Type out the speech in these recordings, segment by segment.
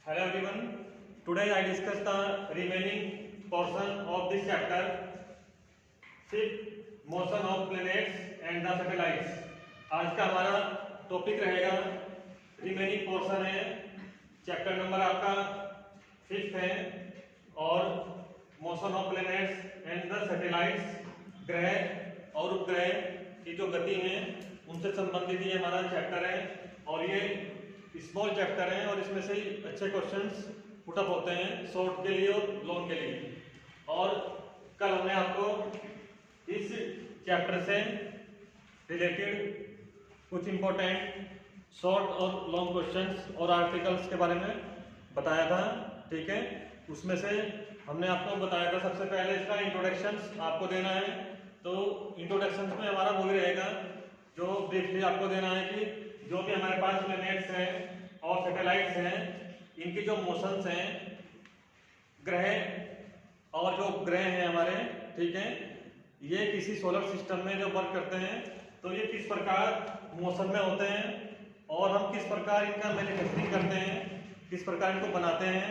Hello everyone. Today I discuss the remaining portion of this chapter, fifth motion of planets and the satellites. आज का हमारा topic रहेगा remaining portion है, chapter number आपका fifth है और motion of planets and the satellites, ग्रह और उपग्रह की जो गति है उनसे संबंधित ये हमारा चैप्टर है और ये स्मॉल चैप्टर है और इसमें से ही अच्छे क्वेश्चंस पुटअप होते हैं शॉर्ट के लिए और लॉन्ग के लिए। और कल हमने आपको इस चैप्टर से रिलेटेड कुछ इंपॉर्टेंट शॉर्ट और लॉन्ग क्वेश्चंस और आर्टिकल्स के बारे में बताया था, ठीक है। उसमें से हमने आपको बताया था सबसे पहले इसका इंट्रोडक्शंस आपको देना है। तो इंट्रोडक्शंस में हमारा वो ही रहेगा जो ब्रीफली आपको देना है कि जो भी हमारे पास प्लैनेट्स हैं और सैटेलाइट्स हैं, इनकी जो मोशंस हैं, ग्रह और जो ग्रह हैं हमारे, ठीक है, ये किसी सोलर सिस्टम में जो वर्क करते हैं तो ये किस प्रकार मोशन में होते हैं और हम किस प्रकार इनका मैन्युफैक्चरिंग करते हैं, किस प्रकार इनको बनाते हैं।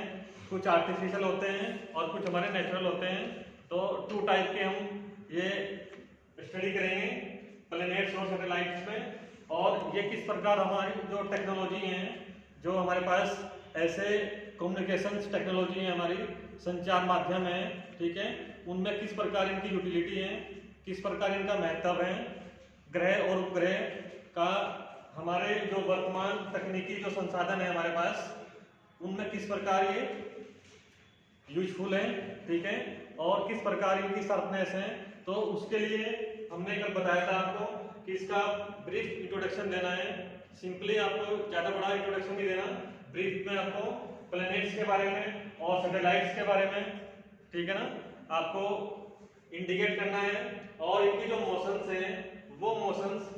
कुछ आर्टिफिशियल होते हैं और कुछ हमारे नेचुरल होते हैं। तो टू टाइप के हम ये स्टडी करेंगे प्लैनेट्स और सैटेलाइट्स में, और ये किस प्रकार हमारी जो टेक्नोलॉजी है, जो हमारे पास ऐसे कम्युनिकेशंस टेक्नोलॉजी है, हमारी संचार माध्यम है, ठीक है, उनमें किस प्रकार इनकी यूटिलिटी है, किस प्रकार इनका महत्व है, ग्रह और उपग्रह का हमारे जो वर्तमान तकनीकी जो संसाधन है हमारे पास उनमें किस प्रकार ये यूजफुल है, ठीक है, और किस प्रकार इनकी शार्पनेस है। तो उसके लिए हमने कल बताया था आपको कि इसका ब्रीफ इंट्रोडक्शन देना है। सिंपली आपको ज़्यादा बड़ा इंट्रोडक्शन नहीं देना, ब्रीफ में आपको प्लैनेट्स के बारे में और सैटेलाइट्स के बारे में, ठीक है ना, आपको इंडिकेट करना है और इनकी जो मोशंस हैं वो मोशंस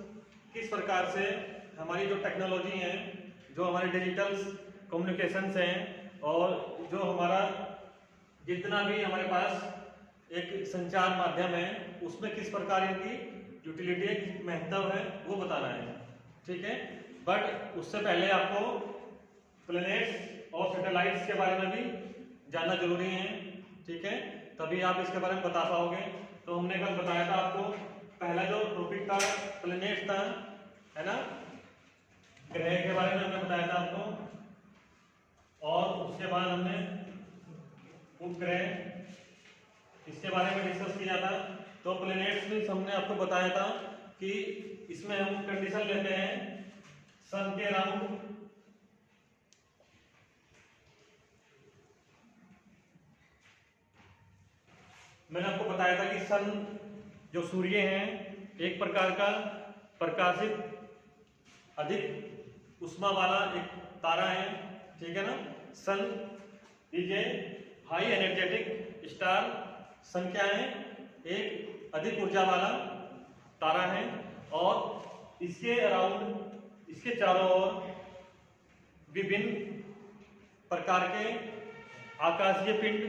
किस प्रकार से हमारी जो टेक्नोलॉजी है, जो हमारे डिजिटल कम्युनिकेशंस हैं और जो हमारा जितना भी हमारे पास एक संचार माध्यम है उसमें किस प्रकार इनकी यूटिलिटी है, महत्व है, वो बताना है, ठीक है। बट उससे पहले आपको प्लैनेट्स और सैटेलाइट्स के बारे में भी जानना जरूरी है, ठीक है, तभी आप इसके बारे में बता पाओगे। तो हमने कल बताया था आपको, पहला जो टॉपिक था प्लैनेट्स था, है ना, ग्रह के बारे में हमने बताया था आपको, और उसके बाद हमने उपग्रह इसके बारे में डिस्कस किया था। तो प्लैनेट्स में हमने आपको बताया था कि इसमें हम कंडीशन लेते हैं सन के अराउंड, मैंने आपको बताया था कि सन जो सूर्य है एक प्रकार का प्रकाशित अधिक उष्मा वाला एक तारा है, ठीक है ना। Sun is a high energetic star, sun क्या है, एक अधिक ऊर्जा वाला तारा है और इसके अराउंड, इसके चारों ओर विभिन्न प्रकार के आकाशीय पिंड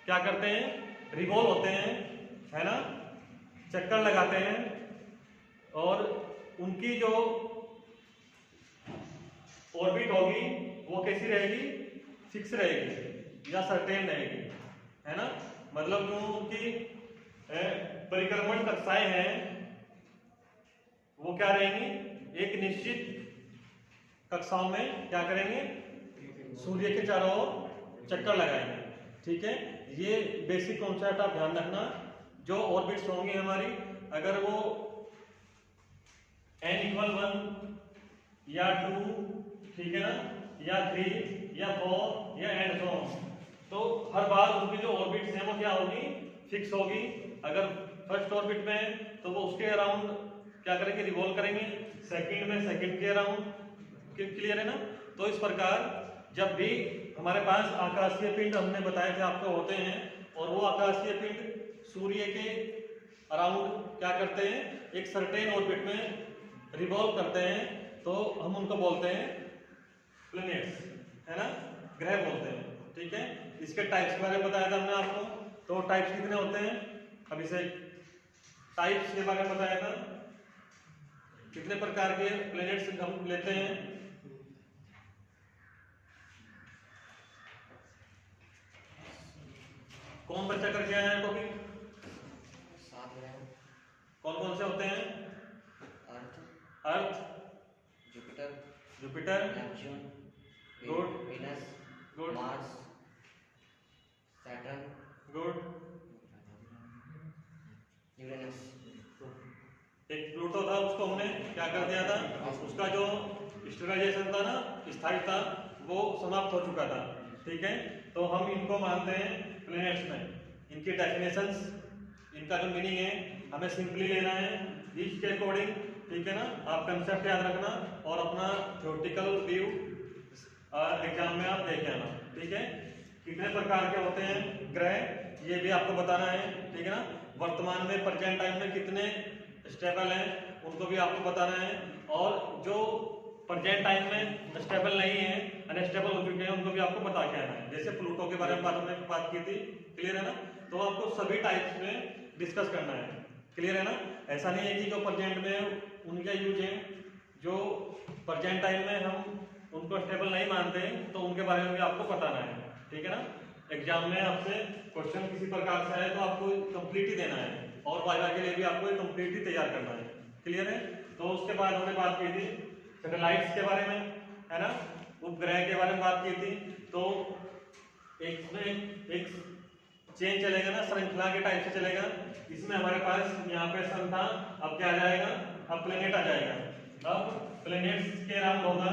क्या करते हैं, रिवॉल्व होते हैं, है ना, चक्कर लगाते हैं, और उनकी जो ऑर्बिट होगी वो कैसी रहेगी, फिक्स रहेगी या सर्टेन रहेगी, है ना। मतलब जो उनकी परिक्रमण कक्षाएं हैं वो क्या रहेंगी, एक निश्चित कक्षाओं में क्या करेंगे, सूर्य के चारों ओर चक्कर लगाएंगे, ठीक है। ये बेसिक कॉन्सेप्ट आप ध्यान रखना। जो ऑर्बिट्स होंगी हमारी, अगर वो n=1 या 2, ठीक है ना, या 3 या 4 या एंड सो ऑन, तो हर बार उनकी जो ऑर्बिट्स हैं वो क्या होगी, फिक्स होगी। अगर फर्स्ट ऑर्बिट में है तो वो उसके अराउंड क्या करेंगे, रिवॉल्व करेंगे, सेकंड में सेकंड के अराउंड, क्लियर है ना। तो इस प्रकार जब भी हमारे पास आकाशीय पिंड हमने बताए थे आपको होते हैं और वो आकाशीय पिंड सूर्य के अराउंड क्या करते हैं, एक सर्टेन ऑर्बिट में रिवॉल्व करते हैं, तो हम उनको बोलते हैं प्लैनेट्स, है ना, ग्रह बोलते हैं, ठीक है। इसके टाइप्स के बारे में बताया था हमने आपको। तो टाइप्स कितने होते हैं, अभी से टाइप्स के बारे में बताया था, कितने प्रकार के प्लैनेट्स हम लेते हैं। कौन बच्चा करके आया है टॉपिक? 7 ग्रह। कौन कौन से होते हैं? Earth, Jupiter, Neptune, good, Venus, good, Mars, Saturn, good, Uranus. एक प्लूटो था, उसको हमने क्या कर दिया था, उसका जो स्टेबलाइजेशन था ना, स्थायी था, वो समाप्त हो चुका था। ठीक है, तो हम इनको मानते हैं प्लैनेट्स में। इनकी डेफिनेशंस, इनका जो मीनिंग है हमें सिंपली लेना है ईच के अकॉर्डिंग। ठीक है ना, आप कंसेप्ट याद रखना और अपना थ्योरेटिकल व्यू एग्जाम में आप देख आना। ठीक है, कितने प्रकार के होते हैं ग्रह, ये भी आपको बताना है। ठीक है ना, वर्तमान में प्रेजेंट टाइम में कितने स्टेबल हैं उनको भी आपको बताना है, और जो प्रेजेंट टाइम में स्टेबल नहीं है, अनस्टेबल हो चुके हैं, उनको भी आपको बता के आना है। जैसे प्लूटो के बारे में बात की थी, क्लियर है ना, तो आपको सभी टाइप्स में डिस्कस करना है। क्लियर है ना, ऐसा नहीं है कि जो प्रेजेंट में उनका यूज है, जो प्रेजेंट टाइम में हम उनको स्टेबल नहीं मानते तो उनके बारे में भी आपको बताना है। ठीक है ना, एग्जाम में आपसे क्वेश्चन किसी प्रकार से आए तो आपको कंप्लीट ही देना है, और वाइवा के लिए भी आपको कंप्लीट ही तैयार करना है। क्लियर है, तो उसके बाद हमने बात की थी सैटेलाइट्स के बारे में, है ना, उपग्रह के बारे में बात की थी। तो एक चेन चलेगा ना, श्रृंखला के टाइप से चलेगा। इसमें हमारे पास यहाँ पे सन था, अब क्या आ जाएगा, अब प्लेनेट आ जाएगा। अब प्लेनेट्स के अराउंड होगा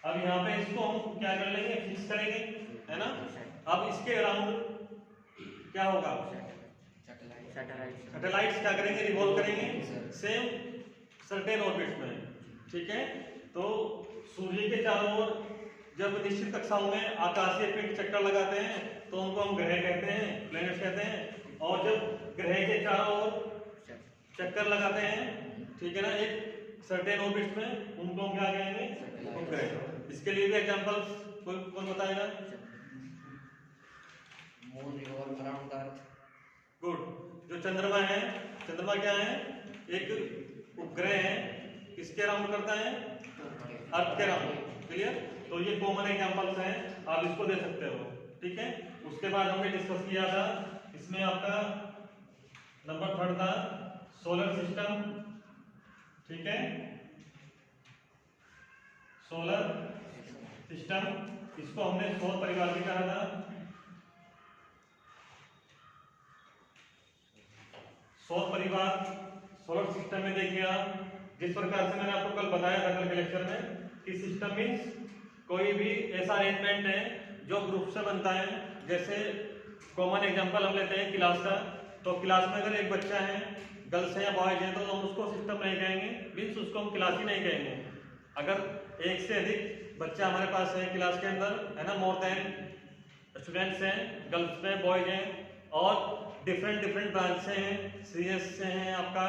अब यहाँ पे इसको हम क्या कर लेंगे, फिक्स करेंगे, है ना। अब इसके अराउंड क्या होगा, सैटेलाइट्स क्या करेंगे, रिवॉल्व करेंगे सेम सर्टेन ऑर्बिट्स में। ठीक है, तो सूर्य के चारों ओर जब निश्चित कक्षाओं में आकाशीय पिंड चक्कर लगाते हैं तो उनको हम ग्रह कहते हैं, प्लैनेट्स कहते हैं। और जब ग्रह के चारों ओर चक्कर लगाते हैं, ठीक है ना, एक सर्टेन ऑर्बिट्स में, उनको हम क्या कहेंगे, उपग्रह। इसके लिए भी एग्जांपल्स कौन बताएगा? मून रिवॉल्व अराउंड अर्थ। गुड, जो चंद्रमा है, चंद्रमा क्या है, एक उपग्रह है, किसके अराउंड करता है, अर्थ के अराउंड। क्लियर, तो ये कॉमन एग्जांपल्स हैं, आप इसको दे सकते हो। ठीक है, उसके बाद हमने डिस्कस किया था, इसमें आपका नंबर 3 था सोलर सिस्टम। ठीक है, सोलर सिस्टम, इसको हमने सौर परिवार भी कहा था। सौर परिवार सोलर सिस्टम में देखिए आप, जिस प्रकार से मैंने आपको कल बताया था कल के लेक्चर में कि सिस्टम मीन्स कोई भी ऐसा अरेंजमेंट है जो ग्रुप से बनता है। जैसे कॉमन एग्जांपल हम लेते हैं क्लास का, तो क्लास में अगर एक बच्चा है, गर्ल्स हैं या बॉयज हैं, तो हम उसको सिस्टम नहीं कहेंगे, मीन्स उसको हम क्लास ही नहीं कहेंगे। अगर एक से अधिक बच्चा हमारे पास है क्लास के अंदर, है ना, मोर देन स्टूडेंट्स हैं, गर्ल्स में, बॉयज हैं, और डिफरेंट ब्रांच से हैं, सीएस से हैं, आपका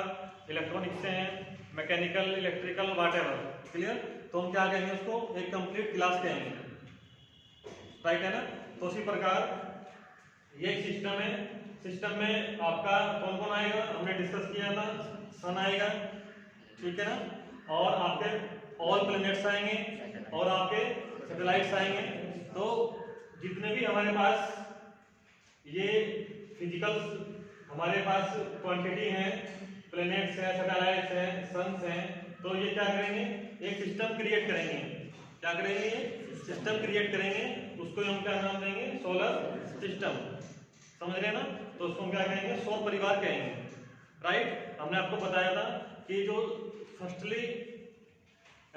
इलेक्ट्रॉनिक्स से हैं, मैकेनिकल, इलेक्ट्रिकल, व्हाटएवर। क्लियर, तो हम क्या कहेंगे, उसको एक कंप्लीट क्लास कहेंगे, राइट है ना। तो उसी प्रकार ये सिस्टम है, सिस्टम में आपका कौन कौन आएगा, हमने डिस्कस किया था, सन आएगा, ठीक है ना, और आपके ऑल प्लैनेट्स आएंगे, और आपके सैटेलाइट्स आएंगे। तो जितने भी हमारे पास ये फिजिकल हमारे पास क्वांटिटी है, प्लैनेट्स हैं, सैटेलाइट्स हैं, सन्स हैं, तो ये क्या करेंगे, एक सिस्टम क्रिएट करेंगे। क्या करेंगे, सिस्टम क्रिएट करेंगे, उसको हम क्या नाम देंगे, सोलर सिस्टम। समझ रहे हैं ना, तो उसको हम क्या कहेंगे, सौर परिवार कहेंगे, राइट। हमने आपको बताया था कि जो फर्स्टली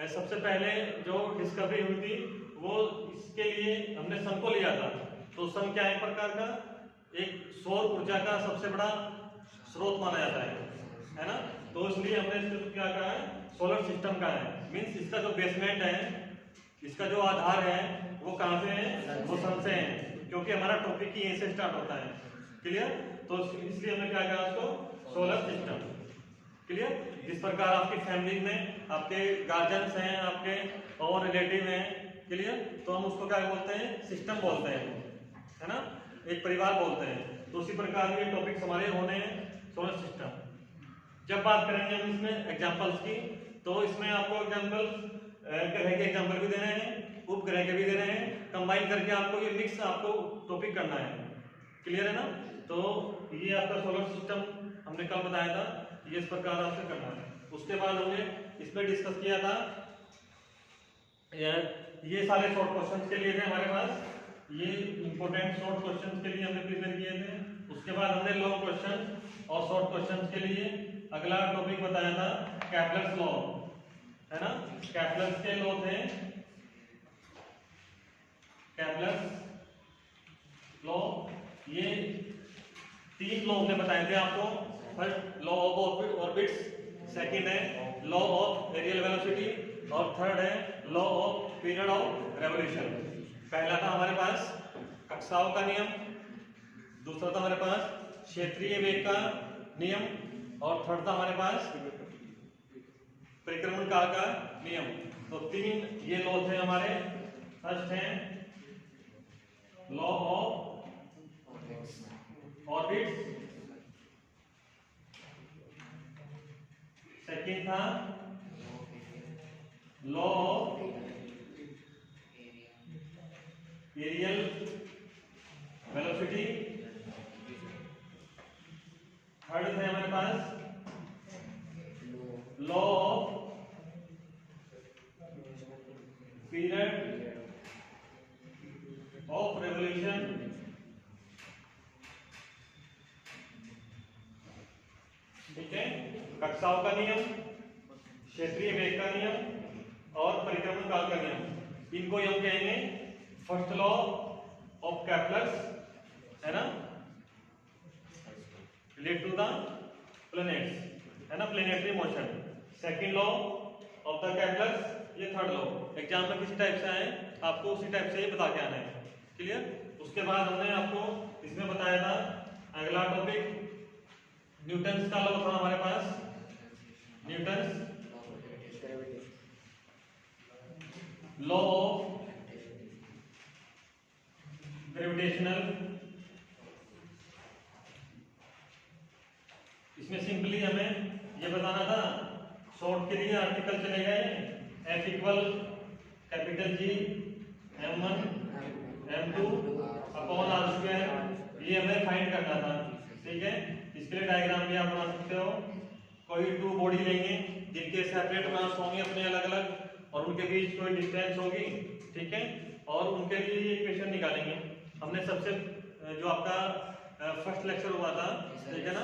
सबसे पहले जो डिस्कवरी हुई थी वो इसके लिए हमने सन को लिया था। तो सन क्या है, एक प्रकार का एक सौर ऊर्जा का सबसे बड़ा स्रोत माना जाता है ना। तो इसलिए हमने इसको क्या कहा है, सोलर सिस्टम का है। मींस इसका जो बेसमेंट है, इसका जो आधार है, वो कहाँ से है, वो सन से है, क्योंकि हमारा टॉपिक ही यहीं से स्टार्ट होता है। क्लियर, तो इसलिए हमने क्या कहा उसको, सोलर सिस्टम। क्लियर, जिस प्रकार आपकी फैमिली में आपके गार्जियंस हैं, आपके और रिलेटिव हैं, क्लियर, तो हम उसको क्या बोलते हैं, सिस्टम बोलते हैं, है ना, एक परिवार बोलते हैं। तो उसी प्रकार ये टॉपिक्स हमारे होने हैं सोलर सिस्टम। जब बात करेंगे हम इसमें एग्जांपल्स की, तो इसमें आपको एग्जांपल ग्रह के एग्जाम्पल भी देने हैं, उपग्रह के भी देने हैं, कंबाइन करके आपको ये मिक्स आपको टॉपिक करना है। क्लियर है ना? तो ये आपका सोलर सिस्टम हमने कल बताया था, ये इस प्रकार आपसे करना है। उसके बाद हमने इसमें डिस्कस किया था, ये सारे शॉर्ट क्वेश्चंस के लिए थे हमारे पास, ये इंपॉर्टेंट शॉर्ट क्वेश्चंस के लिए हमने प्रिपेयर किए थे। उसके बाद हमने लॉन्ग क्वेश्चन और शॉर्ट क्वेश्चंस के लिए अगला टॉपिक बताया था कैपलर्स लॉ, है ना? कैपलर्स के लॉ थे, कैपलर्स लॉ, ये 3 लॉ हमने बताए थे आपको। First law of orbits, second है लॉ ऑफ एरियल वेलोसिटी और थर्ड है law of period of revolution. पहला था हमारे पास कक्साओं का नियम, दूसरा था हमारे पास क्षेत्रीय वेग का नियम और थर्ड था हमारे पास परिक्रमण काल का नियम। तो 3 ये लॉ थे हमारे। फर्स्ट है लॉ ऑफ ऑर्बिट्स, सेकंड था law of areal velocity, third है हमारे पास law of period of revolution. ठीक है, कक्षाओं का नियम, क्षेत्रीय वेग का नियम और परिक्रमण काल का नियम, इनको हम कहेंगे फर्स्ट लॉ ऑफ कैपलर्स, है ना, रिलेट टू द प्लैनेट्स, है ना, planetary motion. Second law of the Kepler's, ये थर्ड लॉ। एग्जाम में किसी टाइप से आए आपको उसी टाइप से ही बता के आना है। क्लियर? उसके बाद हमने आपको इसमें बताया था अगला टॉपिक न्यूटन्स का लॉ था हमारे पास, न्यूटन्स लॉ ऑफ ग्रेविटेशनल। इसमें सिंपली हमें ये बताना था, शॉर्ट के लिए आर्टिकल चले गए F equal capital G m1 m2 upon r square, ये हमें फाइंड करना था। ठीक है, इसके लिए डायग्राम भी आप बना सकते हो। कोई 2 बॉडी लेंगे जिनके सेपरेट मास होंगे अपने अलग अलग और उनके बीच कोई डिस्टेंस होगी। ठीक है, और उनके लिए ये इक्वेशन निकालेंगे। हमने सबसे जो आपका फर्स्ट लेक्चर हुआ था, ठीक है ना,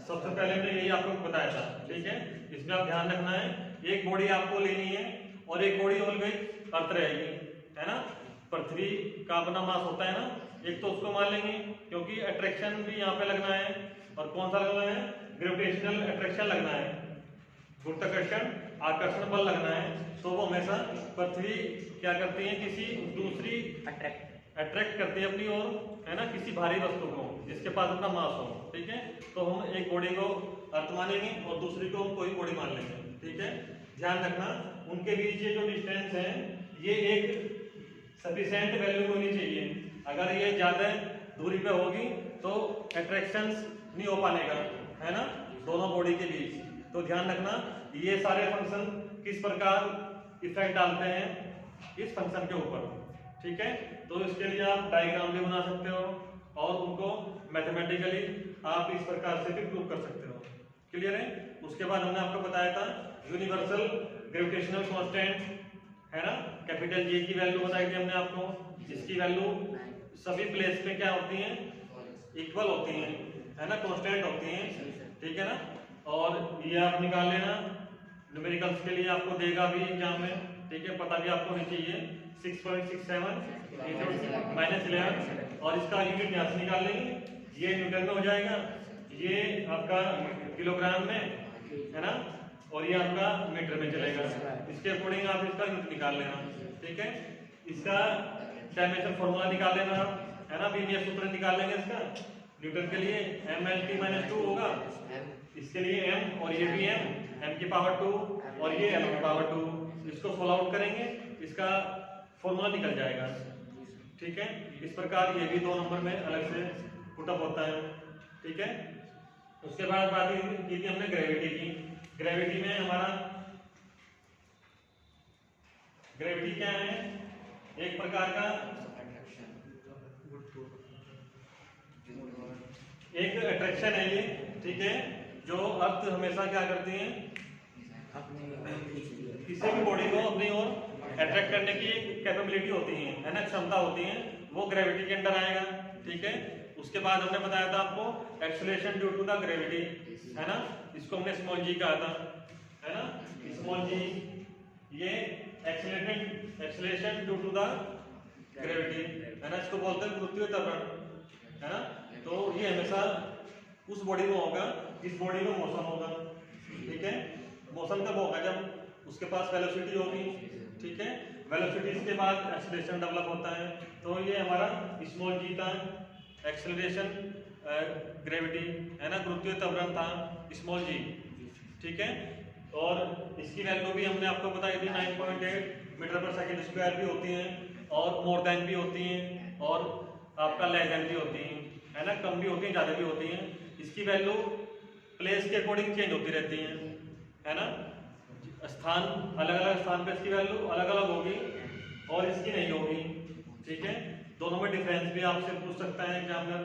सबसे पहले हमने यही आपको बताया था। ठीक है, इसमें आप ध्यान रखना है, एक बॉडी आपको लेनी है और एक बॉडी ऑलवेज अर्थ रहेगी, है ना। पृथ्वी का अपना मास होता है ना, एक तो उसको मान लेंगे क्योंकि अट्रैक्शन भी यहाँ पे लगना है, और कौन सा लगना है, ग्रेविटेशनल अट्रैक्शन लगना है, गुरुत्वाकर्षण आकर्षण बल लगना है। तो वो हमेशा पृथ्वी क्या करती है, किसी दूसरी अट्रैक्ट करती है अपनी ओर, है ना, किसी भारी वस्तु को जिसके पास अपना मास हो। ठीक है, तो हम एक बॉडी को अर्थ मानेंगे और दूसरी को हम कोई बॉडी मान लेंगे। ठीक है, ध्यान रखना उनके बीच ये जो डिस्टेंस है ये एक सफिशिएंट वैल्यू होनी चाहिए। अगर ये ज्यादा दूरी पे होगी तो अट्रैक्शंस नहीं हो पाएगा, है ना, दोनों बॉडी के बीच। तो ध्यान रखना ये सारे फंक्शन किस प्रकार इफेक्ट डालते हैं इस फंक्शन के ऊपर। ठीक है, तो इसके लिए आप डायग्राम भी बना सकते हो और उनको मैथमेटिकली आप इस प्रकार से भी प्रूव कर सकते हो। क्लियर है? उसके बाद हमने आपको बताया था यूनिवर्सल ग्रेविटेशनल कांस्टेंट, है ना, कैपिटल J की वैल्यू बताई थी हमने आपको, जिसकी वैल्यू सभी प्लेस पे क्या होती है, इक्वल होती है ना, कांस्टेंट होती है। ठीक है ना, और ये आप निकाल लेना, न्यूमेरिकल्स के लिए आपको देगा भी एग्जाम में। ठीक है, पता भी आपको होनी चाहिए 6.67 -11, और इसका यूनिट यहाँ से निकाल लेंगे, ये न्यूटन में हो जाएगा, ये आपका किलोग्राम में, है ना, और ये आपका मीटर में चलेगा। इसके अकॉर्डिंग आप इसका यूनिट निकाल लेना। ठीक है, इसका डायमेंशन फॉर्मूला निकाल लेना आप, है ना, बीमीएस सूत्र निकाल लेंगे इसका। न्यूटन के लिए mLT-2 होगा, इसके लिए m और ये भी m की पावर 2 और ये m की पावर 2, इसको सोल्व आउट करेंगे, इसका फॉर्मूला निकल जाएगा। ठीक है, इस प्रकार ये भी 2 नंबर में अलग से पुटअप होता है। ठीक है, उसके बाद बात की थी हमने ग्रेविटी की। ग्रेविटी में हमारा ग्रेविटी क्या है? एक प्रकार का एक अट्रैक्शन है ये, ठीक है, जो अर्थ हमेशा क्या करती है, किसी भी बॉडी को अपनी ओर अट्रैक्ट करने की कैपेबिलिटी होती है ना, क्षमता होती है, वो ग्रेविटी के अंदर आएगा, ठीक है। उसके बाद हमने बताया था आपको acceleration due to the gravity, है ना, इसको हमने स्मॉल जी कहा था, है ना, स्मॉल जी, ये acceleration due to the gravity, है ना, इसको बोलते हैं गुरुत्वीय त्वरण, है ना। तो ये हमेशा उस बॉडी में होगा जिस बॉडी में मोशन होगा, ठीक है। मोशन कब होगा? जब उसके पास वेलोसिटी होगी, ठीक है। वेलोसिटी के बाद एक्सेलरेशन डेवलप होता है, तो ये हमारा स्मॉल जी था, एक्सेलरेशन ग्रेविटी, है ना, गुरुत्वीय त्वरण था स्मॉल जी, ठीक है। और इसकी वैल्यू भी हमने आपको बताई थी 9.8 मीटर पर सेकंड स्क्वायर भी होती हैं, और मोर देन भी होती हैं, और आपका लेस देन भी होती हैं, है ना, कम भी होती हैं, ज़्यादा भी होती हैं। इसकी वैल्यू प्लेस के अकॉर्डिंग चेंज होती रहती है ना, स्थान अलग अलग स्थान पे इसकी वैल्यू अलग अलग होगी और इसकी नहीं होगी, ठीक है। दोनों में डिफरेंस भी आपसे पूछ सकता है एग्जामिनर,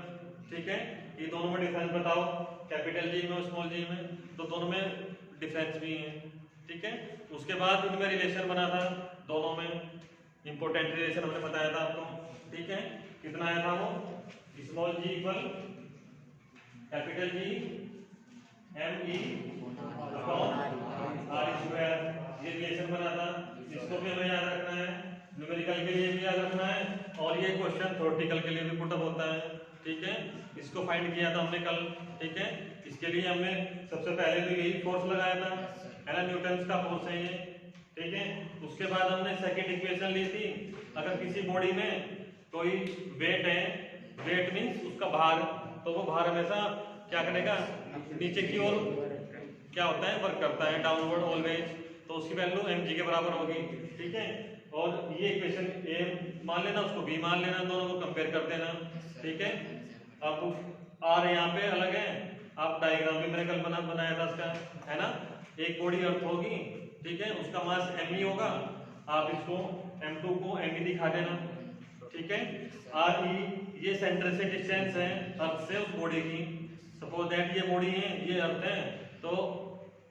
ठीक है, ये दोनों में डिफरेंस बताओ, कैपिटल जी में और स्मॉल जी में, तो दोनों में डिफरेंस भी है, ठीक है। उसके बाद उनमें रिलेशन बना था, दोनों में इंपॉर्टेंट रिलेशन हमने बताया था आपको, ठीक है। कितना आया था वो? Small g equal capital G M E upon R square, ये रिलेशन बना था, इसको भी हमें याद रखना है, न्यूमेरिकल के लिए भी याद रखना है, और ये क्वेश्चन थ्योरेटिकल के लिए भी पुट अप होता है, ठीक है। इसको फाइंड किया था हमने कल, ठीक है। इसके लिए हमने सबसे पहले तो यही फोर्स लगाया था, है ना, न्यूटन का फोर्स है ये, ठीक है। उसके बाद हमने सेकंड इक्वेशन ली थी, अगर किसी बॉडी में कोई वेट है, वेट मीन्स उसका भार, तो वो भार हमेशा क्या करेगा, नीचे की ओर क्या होता है, वर्क करता है, डाउनवर्ड ऑलवेज, तो उसकी वैल्यू mg के बराबर होगी, ठीक है। और ये इक्वेशन a मान लेना, उसको b मान लेना, दोनों को कंपेयर कर देना, ठीक है। अब r यहाँ पे अलग है, आप डायग्राम भी मैंने कल बनाया था उसका, है ना। एक बॉडी अर्थ होगी, ठीक है, उसका मास m होगा, आप इसको m2 को m दिखा देना, ठीक है। re ये सेंटर से डिस्टेंस है अर्थ से उस बॉडी की, सपोज दैट ये बॉडी है, ये अर्थ है, तो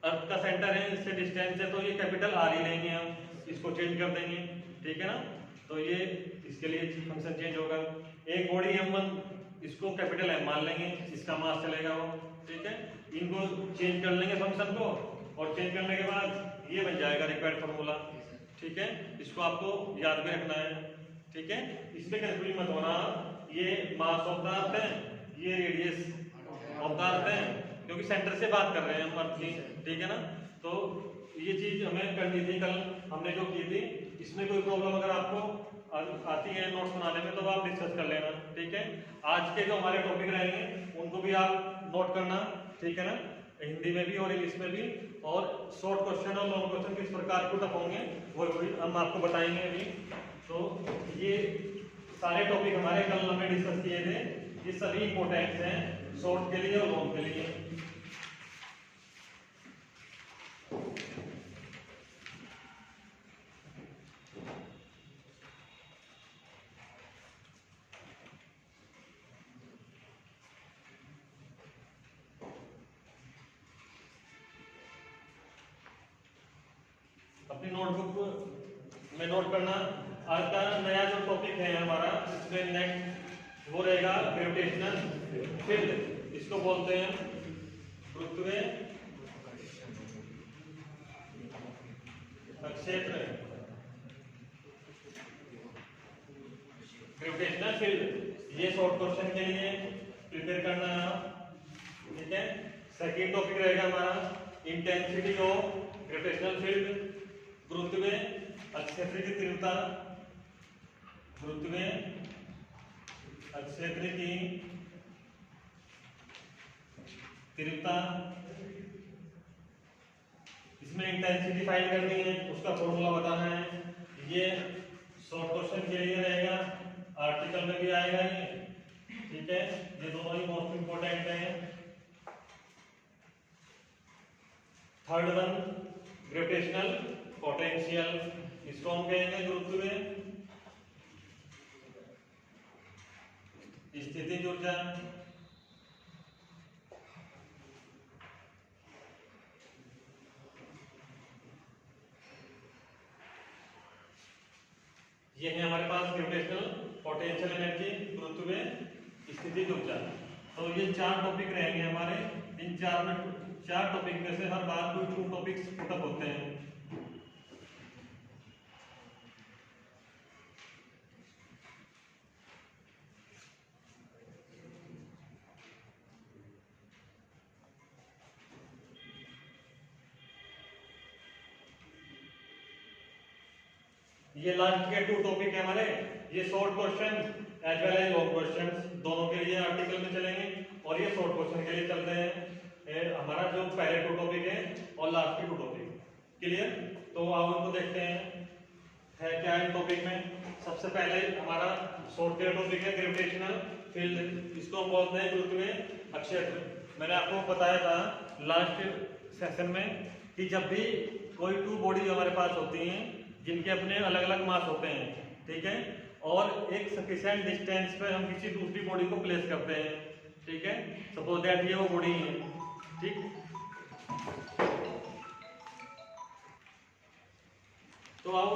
अर्थ का सेंटर है, इससे डिस्टेंस है, तो ये कैपिटल आर ही लेंगे हम, इसको चेंज कर देंगे, ठीक है ना। तो ये इसके लिए फंक्शन चेंज होगा। एक बॉडी m1, इसको कैपिटल M मान लेंगे, इसका मास चलेगा वो, ठीक है। इनको चेंज कर लेंगे फंक्शन को, और चेंज करने के बाद ये बन जाएगा रिक्वायर्ड फार्मूला, ठीक है। इसको आपको याद भी रखना है, ठीक है। इसमें कंफ्यूज मत होना, ये मास ऑफ द अर्थ है, ये रेडियस ऑफ द अर्थ है, क्योंकि सेंटर से बात कर रहे हैं हम अर्थ की, ठीक है ना। तो ये चीज हमें करनी थी कल, हमने जो की थी। इसमें कोई प्रॉब्लम अगर आपको आती है नोट्स बनाने में, तो आप डिस्कस कर लेना, ठीक है। आज के जो हमारे टॉपिक रहेंगे उनको भी आप नोट करना, ठीक है ना, हिंदी में भी और इंग्लिश में भी, और शॉर्ट क्वेश्चन और लॉन्ग क्वेश्चन किस प्रकार पुट अप होंगे वो भी हम आपको बताएंगे अभी। तो ये सारे टॉपिक हमारे कल हमने डिस्कस किए थे, ये सभी इंपॉर्टेंट हैं शॉर्ट के लिए और लॉन्ग के लिए। अपनी नोटबुक में नोट करना। आज का नया जो टॉपिक है हमारा, इसमें नेक्स्ट वो रहेगा ग्रेविटेशनल फील्ड, इसको बोलते हैं गुरुत्वीय क्षेत्र, ग्रेविटेशनल फील्ड। ये शॉर्ट क्वेश्चन के लिए प्रिपेयर करना है, ठीक है। सेकेंड टॉपिक रहेगा हमारा इंटेंसिटी ऑफ ग्रेविटेशनल फील्ड, गुरुत्वीय क्षेत्र की तीव्रता, गुरुत्वीय क्षेत्र की तीव्रता। इसमें इंटेंसिटी फाइंड करनी है, उसका फॉर्मूला बताना है। ये शॉर्ट क्वेश्चन के लिए रहेगा, आर्टिकल में भी आएगा ये, ठीक है। ये दोनों ही मोस्ट इंपोर्टेंट हैं। थर्ड वन ग्रेविटेशनल पोटेंशियल, इसको हम कहेंगे गुरुत्वीय स्थितिज ऊर्जा। ये है हमारे पास ग्रेविटेशनल पोटेंशियल एनर्जी, गुरुत्वीय स्थितिज ऊर्जा। तो ये 4 टॉपिक रहेंगे हमारे। इन 4 टॉपिक में से हर बार कोई 2 टॉपिक्स पुटअप होते हैं। ये लास्ट के 2 टॉपिक है हमारे। ये short question as well as long questions दोनों के लिए आर्टिकल में चलेंगे, और ये शॉर्ट क्वेश्चन के लिए चल रहे हैं। हमारा जो पहले 2 टॉपिक है और लास्ट के 2 टॉपिक क्लियर। तो अब उनको देखते हैं है क्या इन टॉपिक में। सबसे पहले हमारा शॉर्ट के टॉपिक है ग्रेविटेशनल फील्ड। इसको हम बोलते हैं गुरुत्वीय क्षेत्र। मैंने आपको बताया था लास्ट सेशन में कि जब भी कोई 2 बॉडी हमारे पास होती हैं जिनके अपने अलग अलग मास होते हैं, ठीक है, और एक सफिशिएंट डिस्टेंस पे हम किसी दूसरी बॉडी को प्लेस करते हैं, ठीक है। सपोज दैट ये वो बॉडी है, ठीक। तो आओ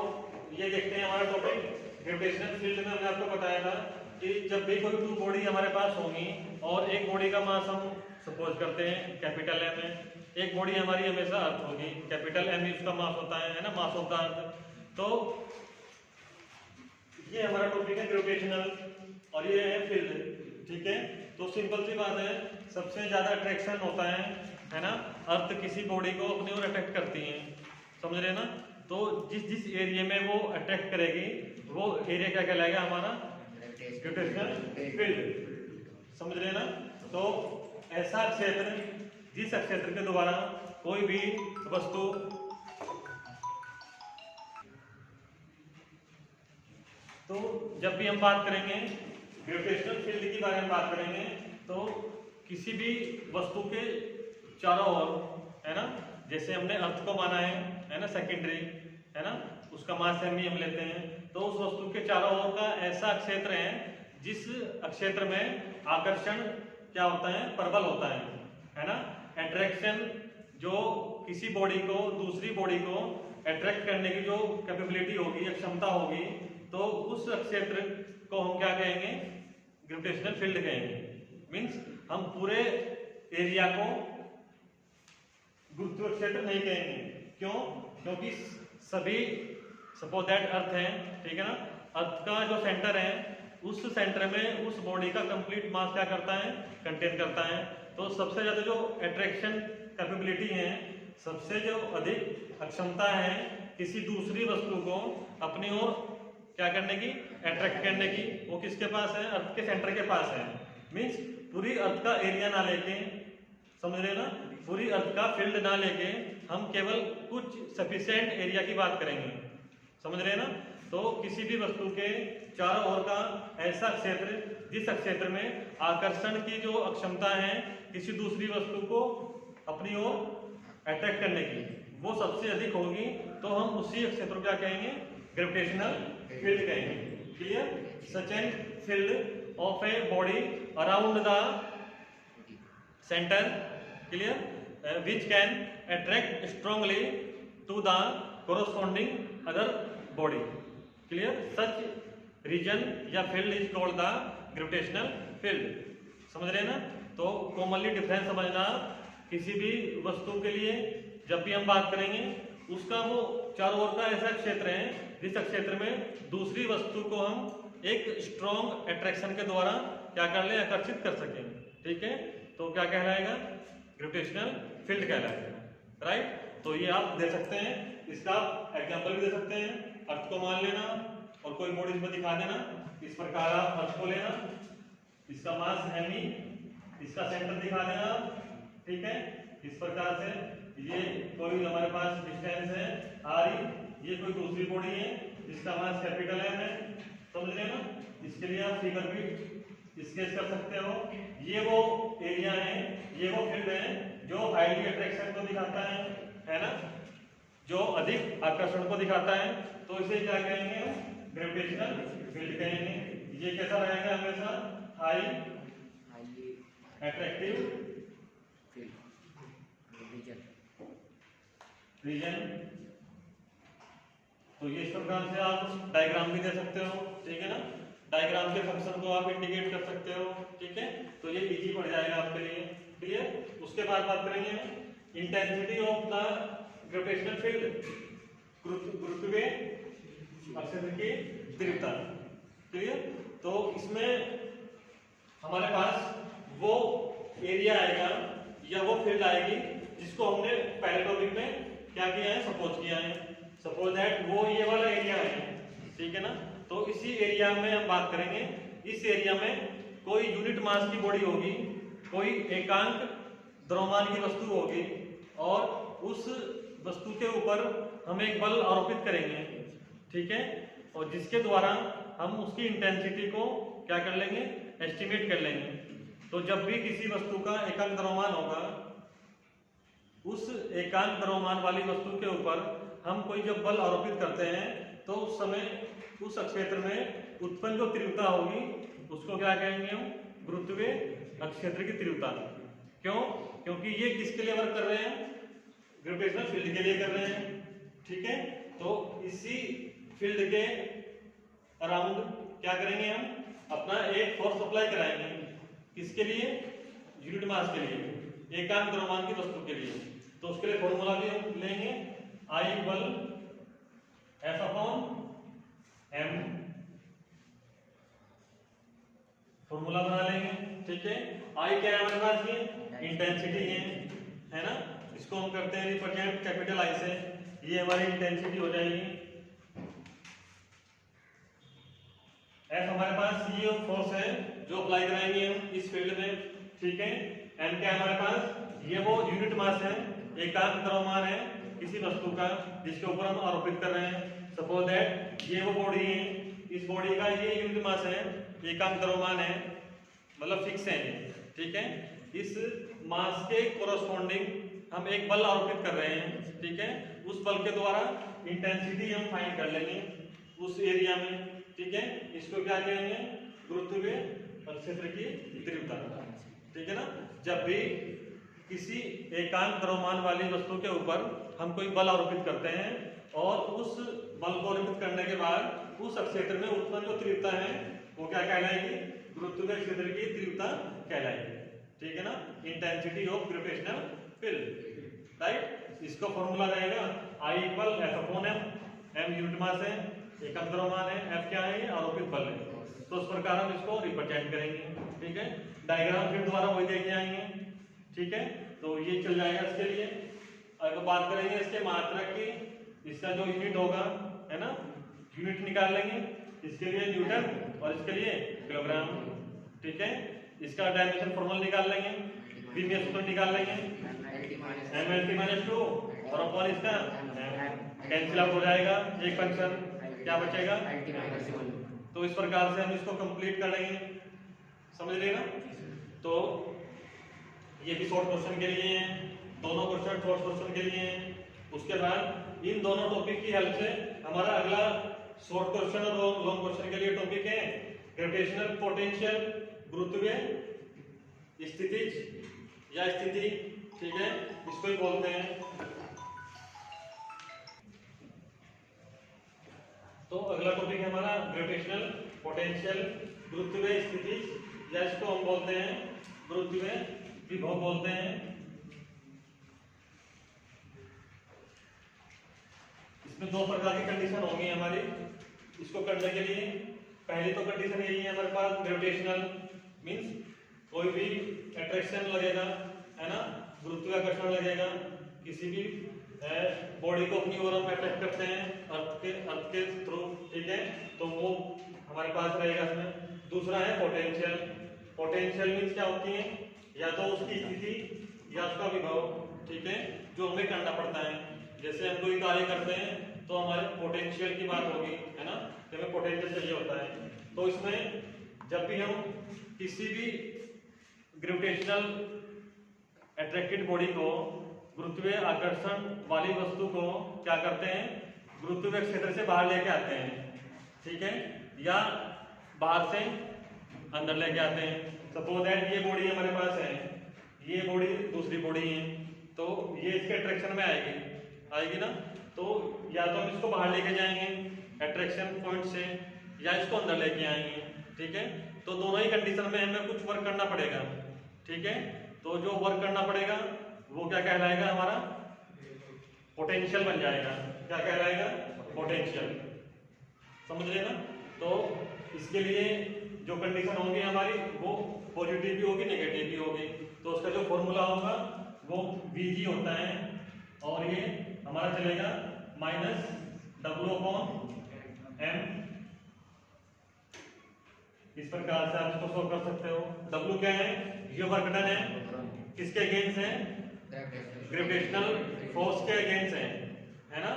ये देखते हैं हमारा टॉपिक ग्रेविटेशनल फील्ड में। हमने आपको बताया था कि जब भी कोई 2 बॉडी हमारे पास होंगी और एक बॉडी का मास हम सपोज करते हैं कैपिटल एम है, एक बॉडी हमारी हमेशा अर्थ होगी, कैपिटल एम उसका मास होता है ना, मास ऑफ द अर्थ। तो ये हमारा टॉपिक है ग्रेविटेशनल और ये है फील्ड, ठीक है। तो सिंपल सी बात है, सबसे ज्यादा अट्रैक्शन होता है ना, अर्थ किसी बॉडी को अपनी ओर अट्रैक्ट करती है, समझ रहे ना। तो जिस एरिया में वो अट्रैक्ट करेगी वो एरिया क्या कहलाएगा हमारा ग्रेविटेशनल फील्ड, समझ रहे ना। तो ऐसा क्षेत्र जिस क्षेत्र के द्वारा कोई भी वस्तु तो जब भी हम बात करेंगे ग्रेविटेशनल फील्ड की बारे में बात करेंगे तो किसी भी वस्तु के चारों ओर, है ना, जैसे हमने अर्थ को माना है ना, सेकेंडरी है ना, उसका मास एम हम लेते हैं। तो उस वस्तु के चारों ओर का ऐसा क्षेत्र है जिस क्षेत्र में आकर्षण क्या होता है, प्रबल होता है ना। अट्रैक्शन जो किसी बॉडी को दूसरी बॉडी को अट्रैक्ट करने की जो कैपेबिलिटी होगी या क्षमता होगी, तो उस क्षेत्र को हम क्या कहेंगे, ग्रेविटेशनल फील्ड कहेंगे। मींस हम पूरे एरिया को गुरुत्वीय क्षेत्र नहीं कहेंगे। क्यों? क्योंकि सभी सपोज दैट अर्थ है, ठीक है ना, अर्थ का जो सेंटर है उस सेंटर में उस बॉडी का कंप्लीट मास क्या करता है, कंटेन करता है। तो सबसे ज्यादा जो अट्रैक्शन कैपेबिलिटी है, सबसे जो अधिक अक्षमता है किसी दूसरी वस्तु को अपनी ओर क्या करने की, अट्रैक्ट करने की, वो किसके पास है, अर्थ के सेंटर के पास है। मींस पूरी अर्थ का एरिया ना लेके, समझ रहे ना, पूरी अर्थ का फील्ड ना लेके हम केवल कुछ सफिशिएंट एरिया की बात करेंगे, समझ रहे ना। तो किसी भी वस्तु के चारों ओर का ऐसा क्षेत्र जिस क्षेत्र में आकर्षण की जो अक्षमता है किसी दूसरी वस्तु को अपनी ओर अट्रैक्ट करने की, वो सबसे अधिक होगी, तो हम उसी क्षेत्र को क्या कहेंगे, ग्रेविटेशनल फील्ड कहेंगे। Clear? Such an field of a body around the centre, clear, which can attract strongly to the corresponding other body. Clear? Such region या field is called the gravitational field. समझ रहे हैं ना। तो commonly difference समझना, किसी भी वस्तु के लिए जब भी हम बात करेंगे उसका वो चारों ओर का ऐसा क्षेत्र है जिस क्षेत्र में दूसरी वस्तु को हम एक स्ट्रॉन्ग अट्रैक्शन के द्वारा क्या कर ले, आकर्षित कर सकें, ठीक है। तो क्या कहलाएगा, ग्रेविटेशनल फील्ड कहलाएगा, राइट। तो ये आप दे सकते हैं, इसका एग्जांपल भी दे सकते हैं। अर्थ को मान लेना और कोई बॉडी इसमें दिखा देना, इस प्रकार आप अर्थ को लेना, इसका मास एम, इसका सेंटर दिखा देना, ठीक है। इस प्रकार से ये कोई हमारे पास डिस्टेंस है आर, ये कोई दूसरी बॉडी है जिसका मास कैपिटल एम है, समझ रहे हैं ना। इसके लिए आप फिगर भी स्केच कर सकते हो। ये वो एरिया है, ये वो फील्ड है जो हाईली अट्रैक्शन को दिखाता है ना। जो अधिक आकर्षण को दिखाता है, तो इसे क्या कहेंगे? ग्रेविटेशनल फील्ड कहेंगे। ये कैसा रहेगा? हमेशा हाई अट्रैक्टिव रीजन। तो ये इस प्रकार से आप डायग्राम भी दे सकते हो, ठीक है ना? डायग्राम के फंक्शन को आप इंडिकेट कर सकते हो, ठीक है? तो ये इजी पड़ जाएगा आपके लिए, क्लियर? उसके बाद बात करेंगे intensity of the gravitational field, गुरुत्वीय अक्षेत्र की तीव्रता, क्लियर? तो इसमें हमारे पास वो एरिया आएगा या वो फील्ड आएगी जिसको हमने पहले टॉपिक में क्या किया है? सपोज किया है। सपोज दैट वो ये वाला एरिया है, ठीक है ना? तो इसी एरिया में हम बात करेंगे। इस एरिया में कोई यूनिट मास की बॉडी होगी, कोई एकांक द्रव्यमान की वस्तु होगी, और उस वस्तु के ऊपर हम एक बल आरोपित करेंगे, ठीक है? और जिसके द्वारा हम उसकी इंटेंसिटी को क्या कर लेंगे? एस्टिमेट कर लेंगे। तो जब भी किसी वस्तु का एकांक द्रव्यमान होगा, उस एकांक द्रव्यमान वाली वस्तु के ऊपर हम कोई जब बल आरोपित करते हैं, तो उस समय उस क्षेत्र में उत्पन्न जो तीव्रता होगी उसको क्या कहेंगे हम? गुरुत्वीय क्षेत्र की तीव्रता। क्यों? क्योंकि ये किसके लिए वर्क कर रहे हैं? ग्रेविटेशनल फील्ड के लिए कर रहे हैं, ठीक है? तो इसी फील्ड के अराउंड क्या करेंगे? हम अपना एक फोर्स अप्लाई कराएंगे। किसके लिए? यूनिट मास के लिए, एकांक द्रव्यमान की वस्तु के लिए। तो उसके लिए फॉर्मूला भी हम लेंगे, I equal F upon M, formula बना लेंगे, ठीक है? I क्या है हमारे पास? ये इंटेंसिटी है ना? इसको हम करते हैं रिप्रेजेंट कैपिटल I से। ये हमारी इंटेंसिटी हो जाएगी। F हमारे पास ये फोर्स है जो अप्लाई कराएंगे हम इस फील्ड में, ठीक है? M क्या है हमारे पास? ये वो यूनिट मास है, एकांक द्रव्यमान है किसी वस्तु का जिसके ऊपर हम आरोपित कर रहे हैं। सपोज दैट ये वो बॉडी है, इस बॉडी का ये यूनिट मास है, एकांक द्रव्यमान है, मतलब फिक्स है ये, ठीक है? इस मास के कोरस्पॉन्डिंग हम एक बल आरोपित कर रहे हैं, ठीक है? उस बल के द्वारा इंटेंसिटी हम फाइंड कर लेंगे उस एरिया में, ठीक है? इसको क्या कहेंगे? गुरुत्वीय क्षेत्र की तीव्रता, ठीक है ना? जब भी किसी एकांक द्रव्यमान वाली वस्तु के ऊपर हम कोई बल आरोपित करते हैं और उस बल को आरोपित करने के बाद उस क्षेत्र में उत्पन्न जो तीव्रता है वो क्या कहलाएगी? गुरुत्वीय क्षेत्र की तीव्रता कहलाएगी, ठीक है ना? Intensity of gravitational field, right? इसका फॉर्मूला रहेगा I equal F upon M। M unit mass है, एकांक द्रव्यमान है, F क्या है? आरोपित बल है। तो इस प्रकार हम इसको रिप्रेजेंट करेंगे, ठीक है? डायग्राम फिर दोबारा वही देखे आएंगे, ठीक है? तो ये चल जाएगा इसके लिए। अब बात करेंगे इसके मात्रक की, इसका जो यूनिट होगा, है ना? यूनिट निकाल लेंगे, इसके लिए न्यूटन और इसके लिए किलोग्राम, ठीक है? इसका डायमेंशन फॉर्मूला निकाल लेंगे, बीमीय सूत्र निकाल लेंगे, m(2) और अपॉन इसका कैंसिल आउट हो जाएगा, एक फंक्शन क्या बचेगा? तो इस प्रकार से हम इसको कंप्लीट कर लेंगे, समझ रहे ना? तो ये भी शॉर्ट क्वेश्चन के लिए है, दोनों क्वेश्चन शॉर्ट क्वेश्चन के लिए हैं। उसके बाद इन दोनों टॉपिक की हेल्प से हमारा अगला शॉर्ट क्वेश्चन और लॉन्ग क्वेश्चन के लिए टॉपिक है ग्रेविटेशनल पोटेंशियल, गुरुत्वीय स्थितिज या स्थिति, ठीक है? इसको ही बोलते हैं। तो अगला टॉपिक है हमारा ग्रेविटेशनल पोटेंशियल, गुरुत्वीय स्थितिज या इसको हम बोलते हैं गुरुत्वीय विभव बोलते हैं। इसमें दो प्रकार की कंडीशन होंगी हमारी इसको करने के लिए। पहली तो कंडीशन यही है हमारे पास, ग्रेविटेशनल मींस कोई भी अट्रैक्शन लगेगा, है ना? गुरुत्वाकर्षण लगेगा, किसी भी बॉडी को अपनी ओर हम अट्रैक्ट करते हैं अर्थ के थ्रू, ठीक है? तो वो हमारे पास रहेगा इसमें। दूसरा है पोटेंशियल। पोटेंशियल मींस क्या होती है? या तो उसकी स्थिति या उसका विभव, ठीक है? जो हमें करना पड़ता है। जैसे हम कोई कार्य करते हैं तो हमारे पोटेंशियल की बात होगी, है ना? तो हमें पोटेंशियल चाहिए होता है। तो इसमें जब भी हम किसी भी ग्रेविटेशनल अट्रैक्टेड बॉडी को गुरुत्वीय आकर्षण वाली वस्तु को क्या करते हैं, गुरुत्वीय क्षेत्र से बाहर लेके आते हैं, ठीक है, या बाहर से अंदर लेके आते हैं। सपोज दैट ये बॉडी हमारे पास है, ये बॉडी दूसरी बॉडी है, तो ये इसके अट्रैक्शन में आएगी ना, तो या तो हम इसको बाहर लेके जाएंगे अट्रैक्शन पॉइंट से, या इसको अंदर लेके आएंगे, ठीक है। तो दोनों ही कंडीशन में हमें कुछ वर्क करना पड़ेगा, ठीक है। तो जो वर्क करना पड़ेगा वो क्या कहलाएगा, हमारा पोटेंशियल बन जाएगा। क्या कहलाएगा, पोटेंशियल, समझ रहे ना। तो इसके लिए जो कंडीशन होगी हमारी वो पॉजिटिव भी होगी, नेगेटिव भी होगी। तो उसका जो फॉर्मूला होगा वो Vg होता है, और ये हमारा चलेगा -W/m। इस प्रकार से आप इसको सॉल्व कर सकते हो। W क्या है, ये वर्क डन है, किसके अगेंस्ट है, ग्रेविटेशनल फोर्स के अगेंस्ट है ना।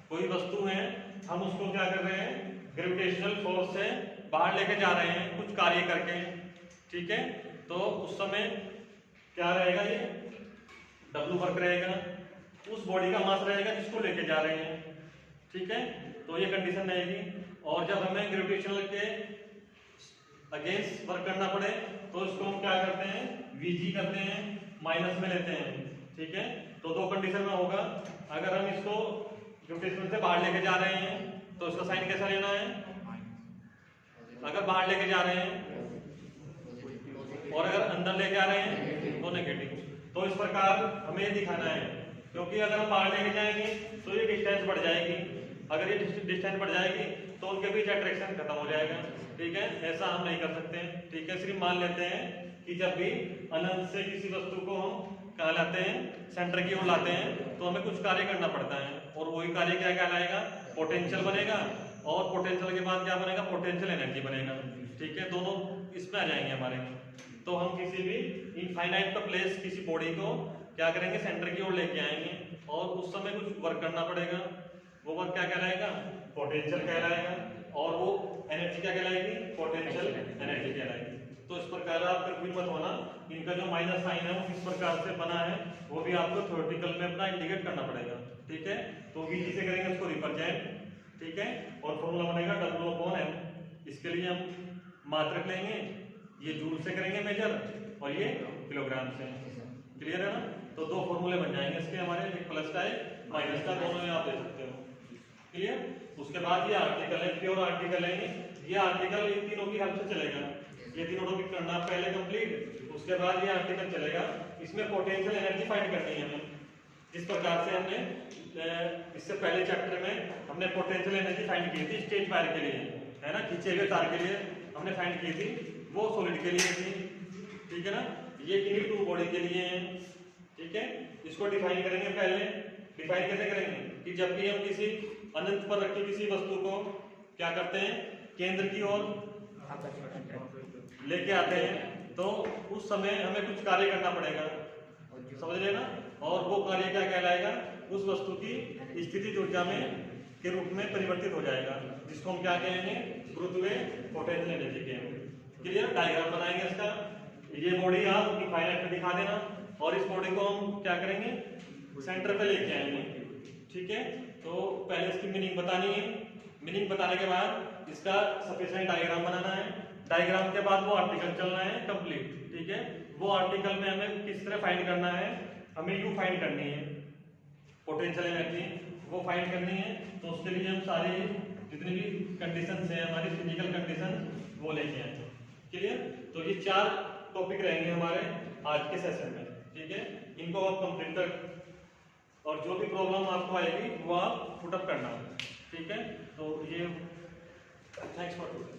कोई वस्तु है, हम उसको क्या कर रहे हैं, ग्रेविटेशनल फोर्स से बाहर लेके जा रहे हैं कुछ कार्य करके, ठीक है। तो उस समय क्या रहेगा, ये W वर्क रहेगा, उस बॉडी का मास रहेगा जिसको लेके जा रहे हैं, ठीक है। तो ये कंडीशन रहेगी। और जब हमें ग्रेविटेशनल के अगेंस्ट वर्क करना पड़े तो इसको हम क्या करते हैं, Vg करते हैं, माइनस में लेते हैं, ठीक है। तो दो कंडीशन में होगा, अगर हम इसको ग्रेविटेशनल से बाहर लेके जा रहे हैं तो इसका साइन कैसा लेना है, अगर बाहर लेके जा रहे हैं, और अगर अंदर लेके आ रहे हैं तो नेगेटिव। तो इस प्रकार हमें ये दिखाना है, क्योंकि अगर हम बाहर लेके जाएंगे तो ये डिस्टेंस बढ़ जाएगी, अगर ये डिस्टेंस बढ़ जाएगी तो उनके बीच अट्रैक्शन खत्म हो जाएगा, ठीक है। ऐसा हम नहीं कर सकते हैं, ठीक है। सिर्फ मान लेते हैं कि जब भी अनंत से किसी वस्तु को हम कहाँ लाते हैं, सेंटर की ओर लाते हैं, तो हमें कुछ कार्य करना पड़ता है, और वही कार्य क्या कहलाएगा, पोटेंशियल बनेगा, और पोटेंशियल के बाद क्या बनेगा, पोटेंशियल एनर्जी बनेगा, ठीक है। दोनों इसमें आ जाएंगे हमारे। तो हम किसी भी इनफाइनाइट पर प्लेस किसी बॉडी को क्या करेंगे, सेंटर की ओर लेके आएंगे, और उस समय कुछ वर्क करना पड़ेगा, वो वर्क क्या कहलाएगा, पोटेंशियल कहलाएगा, और वो एनर्जी क्या कहलाएगी, पोटेंशियल एनर्जी कहलाएगी। तो इस प्रकार आप कभी मत होना, इनका जो माइनस साइन है वो किस प्रकार से बना है वो भी आपको थ्योरेटिकल में अपना इंडिकेट करना पड़ेगा, ठीक है। तो Vg से करेंगे उसको रिप्रेजेंट, ठीक है, और फॉर्मूला बनेगा W/m। इसके लिए हम मात्रक लेंगे, ये जूल से करेंगे मेजर, और ये किलोग्राम से, क्लियर है ना। तो दो फॉर्मूले बन जाएंगे इसके हमारे, एक प्लस का एक माइनस का, दोनों में आप दे सकते हो, क्लियर। उसके बाद ये आर्टिकल है, प्योर आर्टिकल है, ये आर्टिकल इन तीनों की हेल्प से चलेगा, ये तीनों टॉपिक करना पहले कंप्लीट, उसके बाद ये आर्टिकल चलेगा। इसमें पोटेंशियल एनर्जी फाइंड करनी है हमें, जिस प्रकार से हमने इससे पहले चैप्टर में हमने पोटेंशियल एनर्जी फाइंड की थी स्ट्रेट वायर के लिए, है ना, खींचे हुए तार के लिए हमने फाइंड की थी, वो सॉलिड के लिए थी, ठीक है ना। ये किन्हीं टू बॉडी के लिए है, ठीक है। इसको डिफाइन करेंगे, पहले डिफाइन कैसे करेंगे कि जब भी हम किसी अनंत पर रखी किसी वस्तु को क्या करते हैं, केंद्र की ओर लेके आते हैं, तो उस समय हमें कुछ कार्य करना पड़ेगा, समझ रहे ना। और वो कार्य क्या कहलाएगा, उस वस्तु की स्थिति ऊर्जा में के रूप में परिवर्तित हो जाएगा, जिसको हम क्या कहेंगे, गुरुत्वीय पोटेंशियल एनर्जी कहेंगे, क्लियर। डायग्राम बनाएंगे इसका, ये बॉडी आप इनफाइनाइट में दिखा देना, और इस बॉडी को हम क्या करेंगे, सेंटर पे लेके आएंगे, ठीक है। तो पहले इसकी मीनिंग बतानी है, मीनिंग बताने के बाद इसका सफिशिएंट डायग्राम बनाना है, डायग्राम के बाद वो आर्टिकल चलना है कंप्लीट, ठीक है। वो आर्टिकल में हमें किस तरह फाइंड करना है, हमें यू फाइंड करनी है, पोटेंशियल एनर्जी वो फाइंड करनी है। तो उसके लिए हम सारी जितनी भी कंडीशंस है हमारी फिजिकल कंडीशन वो लेके आएंगे, क्लियर। तो ये 4 टॉपिक रहेंगे हमारे आज के सेशन में, ठीक है। इनको आप कंप्लीट कर, और जो भी प्रॉब्लम आपको आएगी वो आप पुट अप करना, ठीक है। तो ये थैंक्स फॉर टुडे।